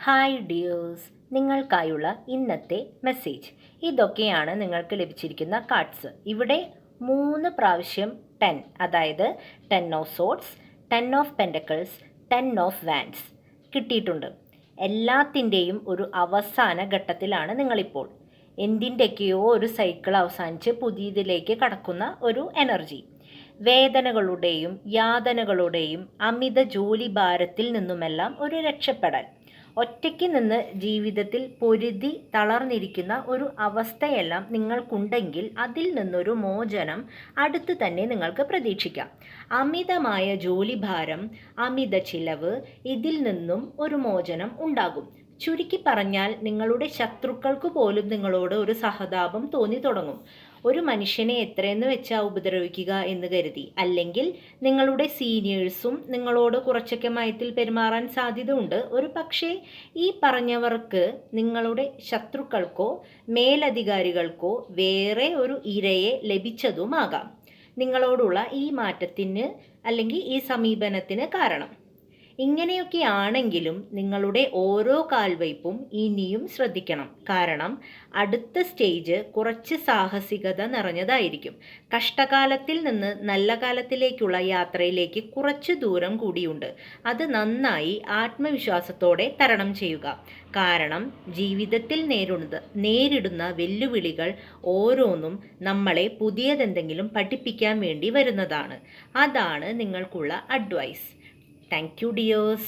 Hi dears, നിങ്ങൾക്കായുള്ള ഇന്നത്തെ message ഇതൊക്കെയാണ് നിങ്ങൾക്ക് ലഭിച്ചിരിക്കുന്ന കാർഡ്സ്. ഇവിടെ 3 പ്രാവശ്യം 10, അതായത് 10 of swords, 10 of pentacles, 10 of wands കിട്ടിയിട്ടുണ്ട്. എല്ലാത്തിൻ്റെയും ഒരു അവസാന ഘട്ടത്തിലാണ് നിങ്ങളിപ്പോൾ. എന്തിൻ്റെയൊക്കെയോ ഒരു സൈക്കിൾ അവസാനിച്ച് പുതിയതിലേക്ക് കടക്കുന്ന ഒരു എനർജി. വേദനകളുടെയും യാതനകളുടെയും അമിത ജോലി ഭാരത്തിൽ നിന്നുമെല്ലാം ഒരു രക്ഷപ്പെടൽ. ഒറ്റയ്ക്ക് നിന്ന് ജീവിതത്തിൽ പൊരുതി തളർന്നിരിക്കുന്ന ഒരു അവസ്ഥയെല്ലാം നിങ്ങൾക്കുണ്ടെങ്കിൽ അതിൽ നിന്നൊരു മോചനം അടുത്ത് തന്നെ നിങ്ങൾക്ക് പ്രതീക്ഷിക്കാം. അമിതമായ ജോലിഭാരം, അമിത ചിലവ്, ഇതിൽ നിന്നും ഒരു മോചനം ഉണ്ടാകും. ചുരുക്കി പറഞ്ഞാൽ നിങ്ങളുടെ ശത്രുക്കൾക്ക് പോലും നിങ്ങളോട് ഒരു സഹതാപം തോന്നി തുടങ്ങും. ഒരു മനുഷ്യനെ എത്രയെന്ന് വെച്ചാൽ ഉപദ്രവിക്കുക എന്ന് കരുതി, അല്ലെങ്കിൽ നിങ്ങളുടെ സീനിയേഴ്സും നിങ്ങളോട് കുറച്ചൊക്കെ മയത്തിൽ പെരുമാറാൻ സാധ്യത ഉണ്ട്. ഒരു പക്ഷേ ഈ പറഞ്ഞവർക്ക് നിങ്ങളുടെ ശത്രുക്കൾക്കോ മേലധികാരികൾക്കോ വേറെ ഒരു ഇരയെ ലഭിച്ചതുമാകാം നിങ്ങളോടുള്ള ഈ മാറ്റത്തിന് അല്ലെങ്കിൽ ഈ സമീപനത്തിന് കാരണം. ഇങ്ങനെയൊക്കെയാണെങ്കിലും നിങ്ങളുടെ ഓരോ കാൽവയ്പും ഇനിയും ശ്രദ്ധിക്കണം. കാരണം അടുത്ത സ്റ്റേജ് കുറച്ച് സാഹസികത നിറഞ്ഞതായിരിക്കും. കഷ്ടകാലത്തിൽ നിന്ന് നല്ല കാലത്തിലേക്കുള്ള യാത്രയിലേക്ക് കുറച്ച് ദൂരം കൂടിയുണ്ട്. അത് നന്നായി ആത്മവിശ്വാസത്തോടെ തരണം ചെയ്യുക. കാരണം ജീവിതത്തിൽ നേരിടുന്ന വെല്ലുവിളികൾ ഓരോന്നും നമ്മളെ പുതിയതെന്തെങ്കിലും പഠിപ്പിക്കാൻ വേണ്ടി വരുന്നതാണ്. അതാണ് നിങ്ങൾക്കുള്ള അഡ്വൈസ്. Thank you, dears.